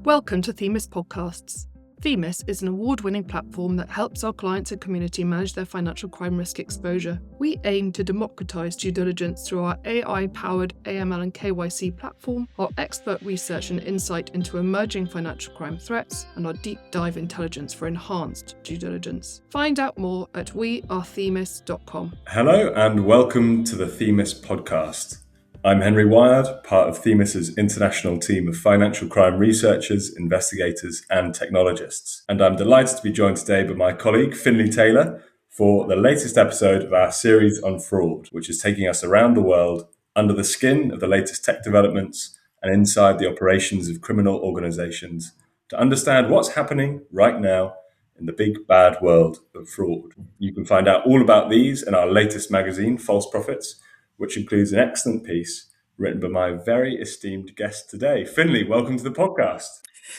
Welcome to Themis Podcasts. Themis is an award-winning platform that helps our clients and community manage their financial crime risk exposure. We aim to democratize due diligence through our AI-powered AML and KYC platform, our expert research and insight into emerging financial crime threats, and our deep dive intelligence for enhanced due diligence. Find out more at wearethemis.com. Hello and welcome to the Themis Podcast. I'm Henry Wyard, part of Themis's international team of financial crime researchers, investigators and technologists. And I'm delighted to be joined today by my colleague Finlay Taylor for the latest episode of our series on fraud, which is taking us around the world under the skin of the latest tech developments and inside the operations of criminal organizations to understand what's happening right now in the big bad world of fraud. You can find out all about these in our latest magazine, False Profits, which includes an excellent piece written by my very esteemed guest today. Finlay, welcome to the podcast.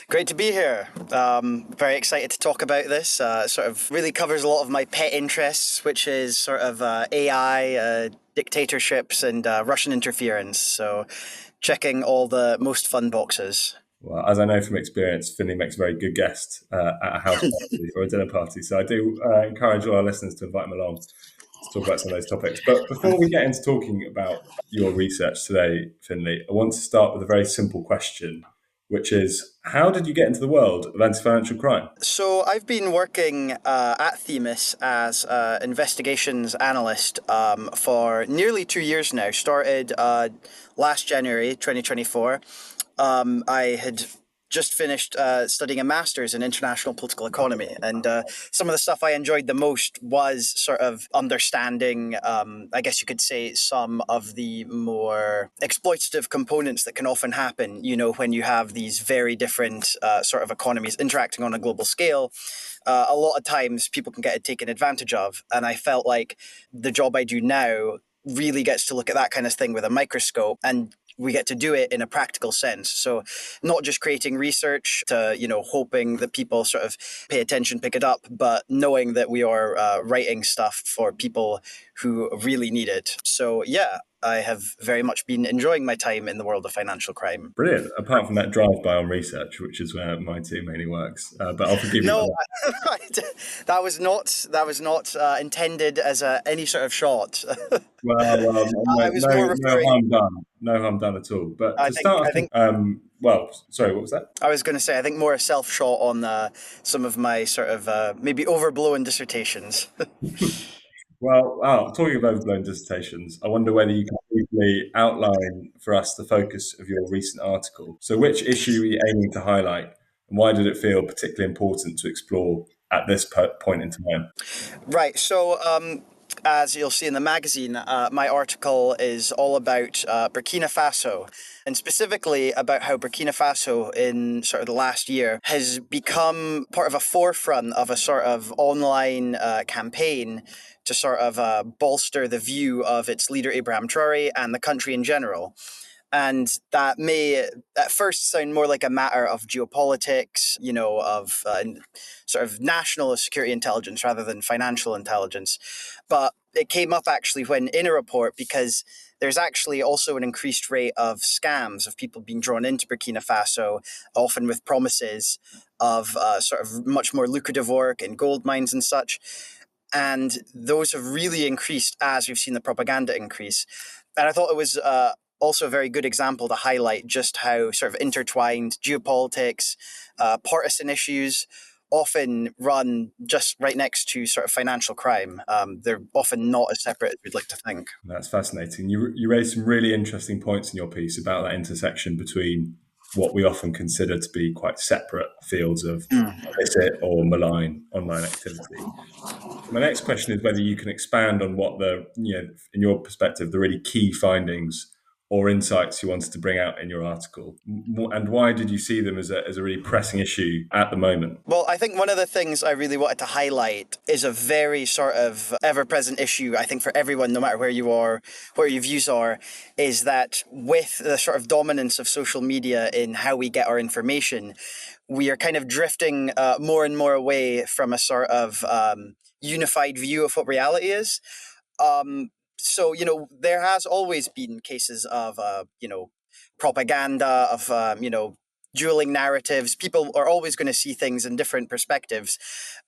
Great to be here. Very excited to talk about this. Sort of really covers a lot of my pet interests, which is sort of AI, dictatorships and Russian interference. So checking all the most fun boxes. Well, as I know from experience, Finlay makes a very good guest at a house party or a dinner party. So I do encourage all our listeners to invite him along to talk about some of those topics. But before we get into talking about your research today, Finlay, I want to start with a very simple question, which is, how did you get into the world of anti-financial crime? So I've been working at Themis as an investigations analyst for nearly 2 years now. Started last January 2024. I had just finished studying a master's in international political economy. And some of the stuff I enjoyed the most was sort of understanding, I guess you could say, some of the more exploitative components that can often happen, you know, when you have these very different sort of economies interacting on a global scale. A lot of times people can get taken advantage of. And I felt like the job I do now really gets to look at that kind of thing with a microscope, and we get to do it in a practical sense. So not just creating research to, hoping that people sort of pay attention, pick it up, but knowing that we are writing stuff for people who really need it. So yeah, I have very much been enjoying my time in the world of financial crime. Brilliant. Apart from that drive-by on research, which is where my team mainly works, but I'll forgive you. No, that was not intended as any sort of shot. Well, no harm done at all. But I think, sorry, what was that? I was going to say, I think more a self-shot on some of my sort of maybe overblown dissertations. Well, talking of overblown dissertations, I wonder whether you can briefly outline for us the focus of your recent article. So which issue are you aiming to highlight, and why did it feel particularly important to explore at this point in time? Right. So as you'll see in the magazine, my article is all about Burkina Faso, and specifically about how Burkina Faso in sort of the last year has become part of a forefront of a sort of online campaign to sort of bolster the view of its leader Ibrahim Traoré and the country in general. And that may at first sound more like a matter of geopolitics, of sort of national security intelligence rather than financial intelligence. But it came up actually when in a report, because there's actually also an increased rate of scams, of people being drawn into Burkina Faso, often with promises of sort of much more lucrative work in gold mines and such. And those have really increased as we've seen the propaganda increase. And I thought it was also a very good example to highlight just how sort of intertwined geopolitics, partisan issues often run just right next to sort of financial crime. They're often not as separate as we'd like to think. That's fascinating. You raised some really interesting points in your piece about that intersection between what we often consider to be quite separate fields of illicit or malign online activity. My next question is whether you can expand on what in your perspective, the really key findings or insights you wanted to bring out in your article, and why did you see them as a really pressing issue at the moment? Well, I think one of the things I really wanted to highlight is a very sort of ever-present issue, I think, for everyone, no matter where you are, where your views are, is that with the sort of dominance of social media in how we get our information, we are kind of drifting more and more away from a sort of unified view of what reality is. So, there has always been cases of, propaganda, of, dueling narratives. People are always going to see things in different perspectives.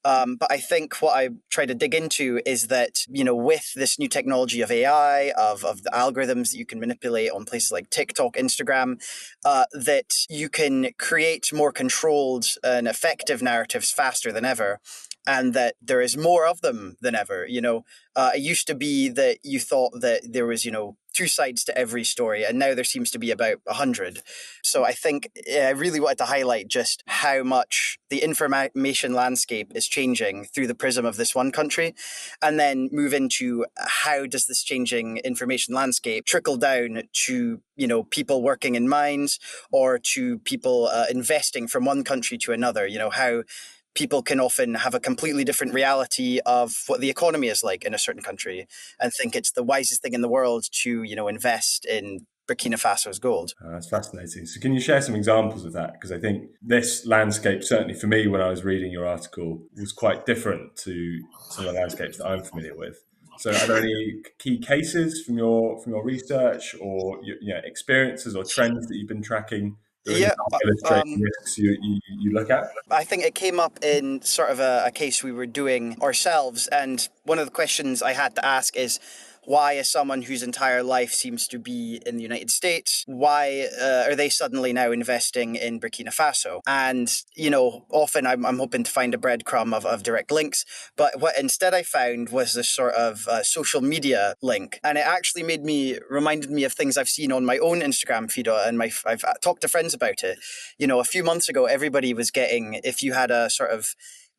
But I think what I try to dig into is that, with this new technology of AI, of the algorithms that you can manipulate on places like TikTok, Instagram, that you can create more controlled and effective narratives faster than ever. And that there is more of them than ever. It used to be that you thought that there was, two sides to every story, and now there seems to be about 100. So I think I really wanted to highlight just how much the information landscape is changing through the prism of this one country, and then move into how does this changing information landscape trickle down to, people working in mines or to people investing from one country to another, how people can often have a completely different reality of what the economy is like in a certain country and think it's the wisest thing in the world to, invest in Burkina Faso's gold. That's fascinating. So can you share some examples of that? Because I think this landscape, certainly for me when I was reading your article, was quite different to some of the landscapes that I'm familiar with. So are there any key cases from your research or experiences or trends that you've been tracking that really Yeah, illustrate risks you look at? I think it came up in sort of a case we were doing ourselves. And one of the questions I had to ask is, why is someone whose entire life seems to be in the United States, why are they suddenly now investing in Burkina Faso? And, often I'm hoping to find a breadcrumb of direct links. But what instead I found was this sort of social media link. And it actually reminded me of things I've seen on my own Instagram feed. And I've talked to friends about it. A few months ago, everybody was getting, if you had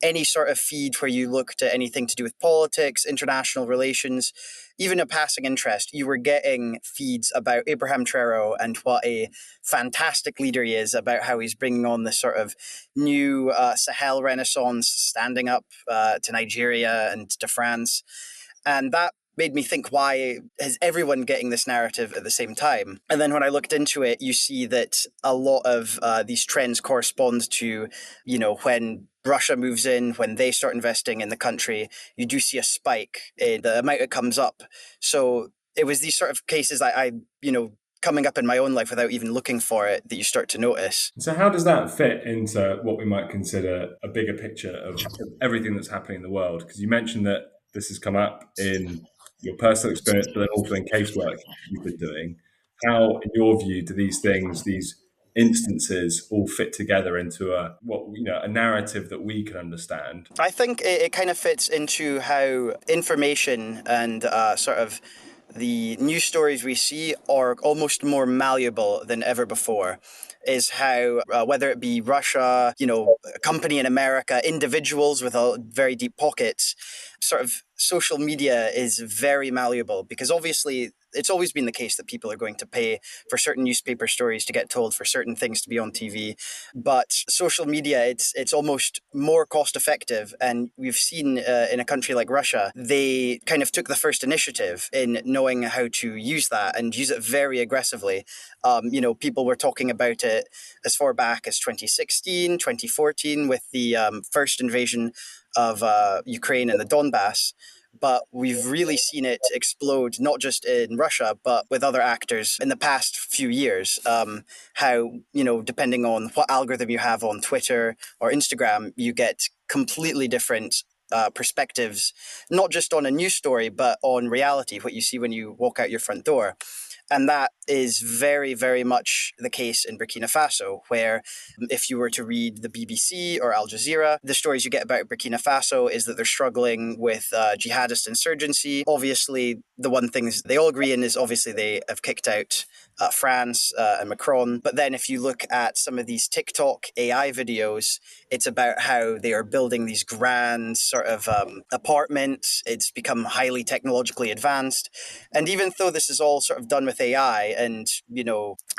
any sort of feed where you looked at anything to do with politics, international relations, even a passing interest, you were getting feeds about Ibrahim Traoré and what a fantastic leader he is, about how he's bringing on this sort of new Sahel renaissance, standing up to Nigeria and to France. And that made me think, why is everyone getting this narrative at the same time? And then when I looked into it, you see that a lot of these trends correspond to, when Russia moves in, when they start investing in the country, you do see a spike in the amount it comes up. So it was these sort of cases I coming up in my own life without even looking for it, that you start to notice. So how does that fit into what we might consider a bigger picture of everything that's happening in the world? Because you mentioned that this has come up in your personal experience, but then also in casework you've been doing. How, in your view, do these things, these instances, all fit together into a narrative that we can understand? I think it kind of fits into how information and sort of the news stories we see are almost more malleable than ever before. Is how, whether it be Russia, a company in America, individuals with very deep pockets, sort of social media is very malleable, because obviously it's always been the case that people are going to pay for certain newspaper stories to get told, for certain things to be on TV. But social media, it's almost more cost effective. And we've seen in a country like Russia, they kind of took the first initiative in knowing how to use that and use it very aggressively. People were talking about it as far back as 2016, 2014, with the first invasion of Ukraine and the Donbass. But we've really seen it explode, not just in Russia, but with other actors in the past few years. How, depending on what algorithm you have on Twitter or Instagram, you get completely different perspectives, not just on a news story, but on reality, what you see when you walk out your front door. And that is very, very much the case in Burkina Faso, where if you were to read the BBC or Al Jazeera, the stories you get about Burkina Faso is that they're struggling with jihadist insurgency. Obviously, the one thing they all agree in is obviously they have kicked out France and Macron. But then if you look at some of these TikTok AI videos, it's about how they are building these grand sort of apartments. It's become highly technologically advanced. And even though this is all sort of done with AI, and,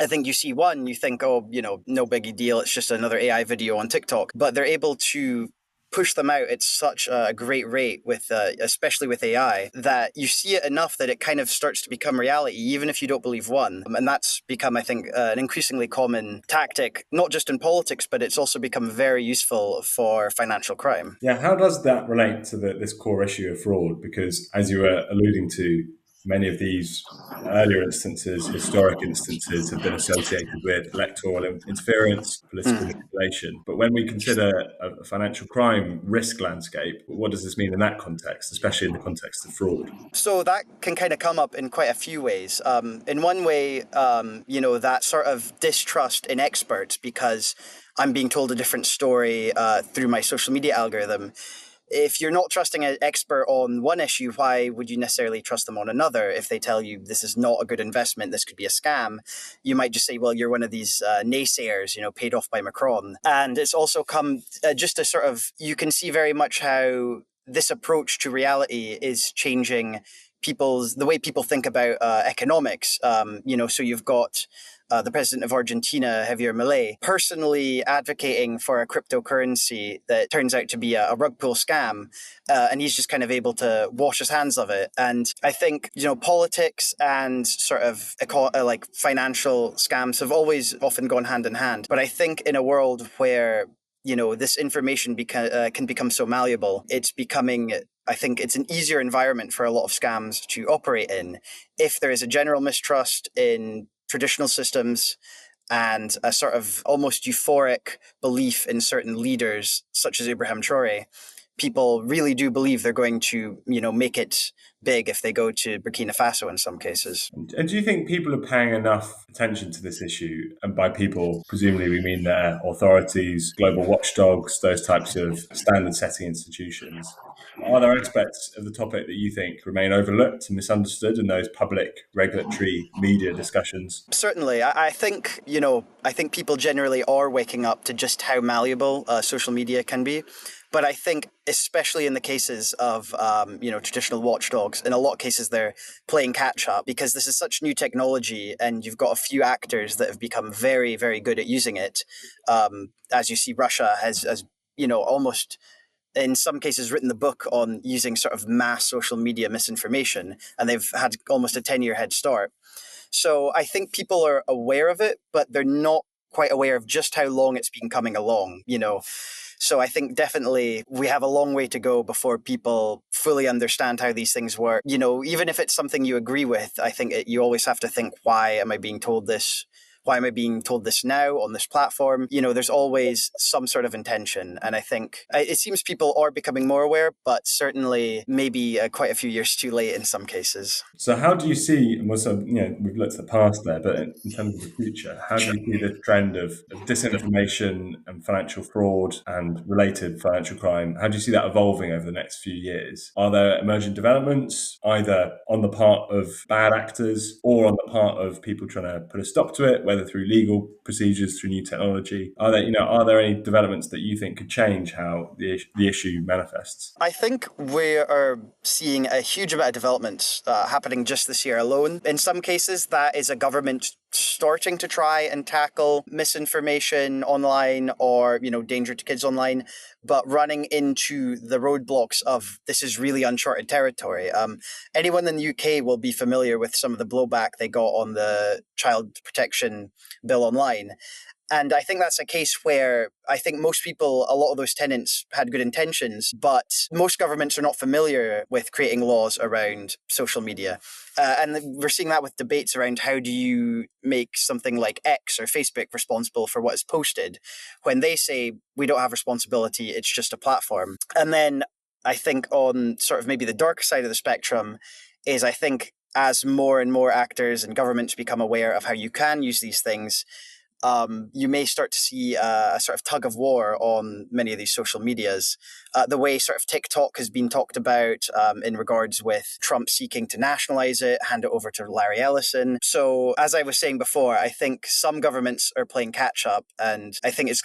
I think you see one, you think, oh, no biggie deal. It's just another AI video on TikTok. But they're able to push them out at such a great rate, with especially with AI, that you see it enough that it kind of starts to become reality, even if you don't believe one. And that's become, I think, an increasingly common tactic, not just in politics, but it's also become very useful for financial crime. Yeah, how does that relate to this core issue of fraud? Because as you were alluding to, many of these earlier instances, historic instances, have been associated with electoral interference, political manipulation. But when we consider a financial crime risk landscape, what does this mean in that context, especially in the context of fraud? So that can kind of come up in quite a few ways. In one way, that sort of distrust in experts because I'm being told a different story through my social media algorithm. If you're not trusting an expert on one issue, why would you necessarily trust them on another? If they tell you this is not a good investment, this could be a scam, you might just say, well, you're one of these naysayers, paid off by Macron. And it's also come just a sort of, you can see very much how this approach to reality is changing the way people think about economics. So you've got the president of Argentina, Javier Milei, personally advocating for a cryptocurrency that turns out to be a rug pull scam. And he's just kind of able to wash his hands of it. And I think, politics and sort of like financial scams have always often gone hand in hand. But I think in a world where this information can become so malleable, I think it's an easier environment for a lot of scams to operate in if there is a general mistrust in traditional systems and a sort of almost euphoric belief in certain leaders, such as Ibrahim Traoré. People really do believe they're going to, make it big if they go to Burkina Faso in some cases. And do you think people are paying enough attention to this issue? And by people, presumably we mean their authorities, global watchdogs, those types of standard-setting institutions. Are there aspects of the topic that you think remain overlooked and misunderstood in those public regulatory media discussions? Certainly. I think, I think people generally are waking up to just how malleable social media can be. But I think, especially in the cases of, traditional watchdogs, in a lot of cases, they're playing catch up because this is such new technology and you've got a few actors that have become very, very good at using it. As you see, Russia has almost in some cases written the book on using sort of mass social media misinformation, and they've had almost a 10-year head start. So I think people are aware of it, but they're not quite aware of just how long it's been coming along, So I think definitely we have a long way to go before people fully understand how these things work. Even if it's something you agree with, I think you always have to think, why am I being told this? Why am I being told this now on this platform? There's always some sort of intention. And I think it seems people are becoming more aware, but certainly maybe quite a few years too late in some cases. So how do you see, and we've looked at the past there, but in terms of the future, how do you see the trend of disinformation and financial fraud and related financial crime? How do you see that evolving over the next few years? Are there emerging developments, either on the part of bad actors or on the part of people trying to put a stop to it, whether through legal procedures, through new technology? Are there any developments that you think could change how the issue manifests? I think we are seeing a huge amount of development happening just this year alone. In some cases, that is a government starting to try and tackle misinformation online or, danger to kids online, but running into the roadblocks of this is really uncharted territory. Anyone in the UK will be familiar with some of the blowback they got on the child protection bill online. And I think that's a case where I think most people, a lot of those tenants had good intentions, but most governments are not familiar with creating laws around social media. And we're seeing that with debates around how do you make something like X or Facebook responsible for what is posted when they say we don't have responsibility, it's just a platform. And then I think on sort of maybe the darker side of the spectrum is I think as more and more actors and governments become aware of how you can use these things, you may start to see a sort of tug of war on many of these social medias. The way sort of TikTok has been talked about in regards with Trump seeking to nationalize it, hand it over to Larry Ellison. So as I was saying before, I think some governments are playing catch up, and I think it's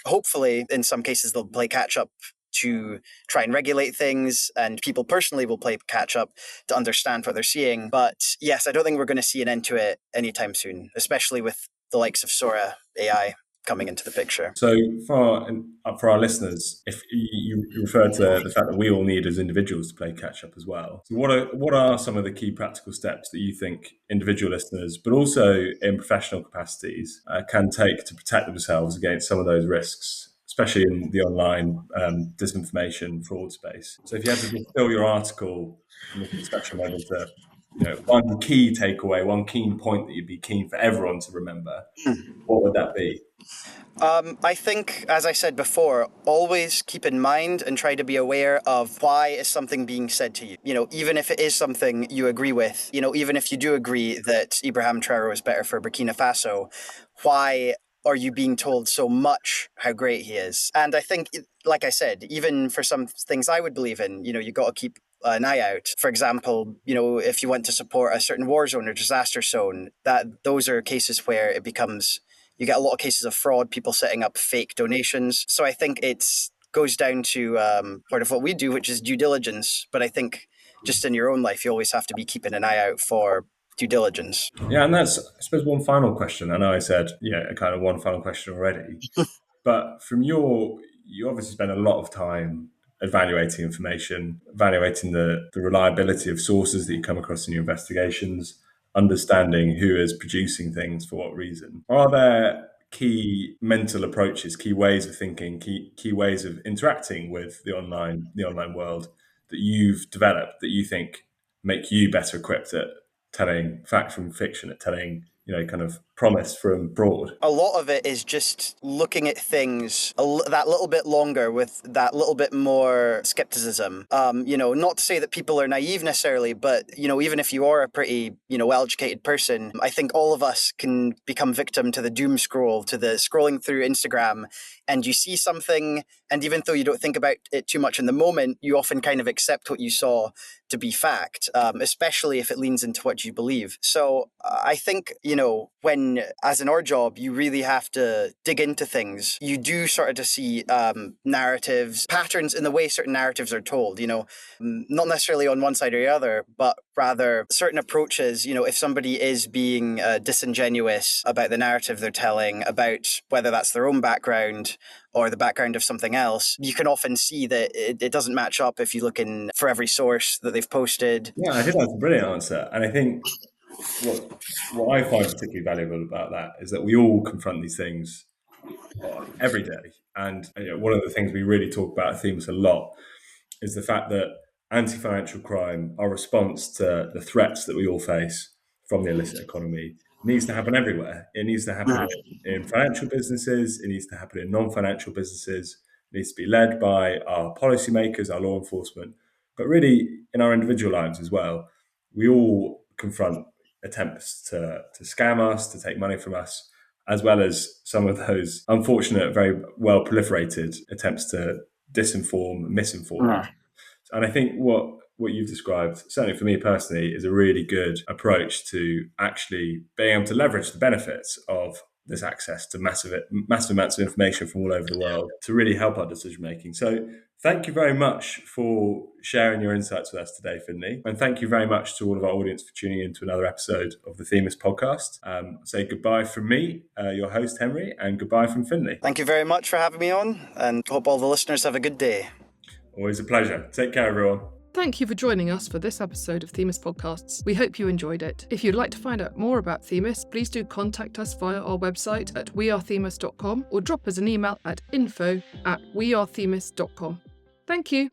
hopefully in some cases they'll play catch up to try and regulate things, and people personally will play catch up to understand what they're seeing. But yes, I don't think we're going to see an end to it anytime soon, especially with the likes of Sora AI coming into the picture. So for our listeners, if you refer to the fact that we all need as individuals to play catch up as well. So what are some of the key practical steps that you think individual listeners, but also in professional capacities, can take to protect themselves against some of those risks, especially in the online disinformation fraud space? So if you had to distill your article in this discussion over to one key takeaway, one key point that you'd be keen for everyone to remember, what would that be? I think, as I said before, always keep in mind and try to be aware of why is something being said to you. Even if it is something you agree with, even if you do agree that Ibrahim Traoré is better for Burkina Faso, why are you being told so much how great he is? And I think, like I said, even for some things I would believe in, you got to keep an eye out. For example, if you want to support a certain war zone or disaster zone, those are cases where you get a lot of cases of fraud, people setting up fake donations. So I think it goes down to part of what we do, which is due diligence. But I think just in your own life, you always have to be keeping an eye out for due diligence. Yeah, and that's, I suppose, one final question. I know I said, kind of one final question already, but you obviously spend a lot of time evaluating information, evaluating the reliability of sources that you come across in your investigations, understanding who is producing things for what reason. Are there key mental approaches, key ways of thinking, key ways of interacting with the online world that you've developed that you think make you better equipped at telling fact from fiction, at telling kind of promise from fraud? A lot of it is just looking at things that little bit longer with that little bit more skepticism. Not to say that people are naive necessarily, but even if you are a pretty well-educated person, I think all of us can become victim to the doom scroll, to the scrolling through Instagram, and you see something, and even though you don't think about it too much in the moment, you often kind of accept what you saw to be fact, especially if it leans into what you believe. So I think, when, as in our job, you really have to dig into things, you do sort of to see narratives, patterns in the way certain narratives are told, not necessarily on one side or the other, but rather certain approaches. If somebody is being disingenuous about the narrative they're telling, about whether that's their own background or the background of something else, you can often see that it doesn't match up if you look in for every source that they've posted. Yeah, I think that's a brilliant answer. And I think what I find particularly valuable about that is that we all confront these things every day. And one of the things we really talk about at Themis a lot is the fact that anti-financial crime, our response to the threats that we all face from the illicit economy, needs to happen everywhere. It needs to happen in financial businesses. It needs to happen in non-financial businesses. It needs to be led by our policymakers, our law enforcement, but really in our individual lives as well. We all confront attempts to scam us, to take money from us, as well as some of those unfortunate, very well proliferated attempts to disinform, misinform. And I think what you've described, certainly for me personally, is a really good approach to actually being able to leverage the benefits of this access to massive amounts of information from all over the world to really help our decision making. So thank you very much for sharing your insights with us today, Finlay. And thank you very much to all of our audience for tuning in to another episode of the Themis podcast. Say goodbye from me, your host, Henry, and goodbye from Finlay. Thank you very much for having me on, and hope all the listeners have a good day. Always a pleasure. Take care, everyone. Thank you for joining us for this episode of Themis Podcasts. We hope you enjoyed it. If you'd like to find out more about Themis, please do contact us via our website at wearethemis.com or drop us an email at info@wearethemis.com. Thank you.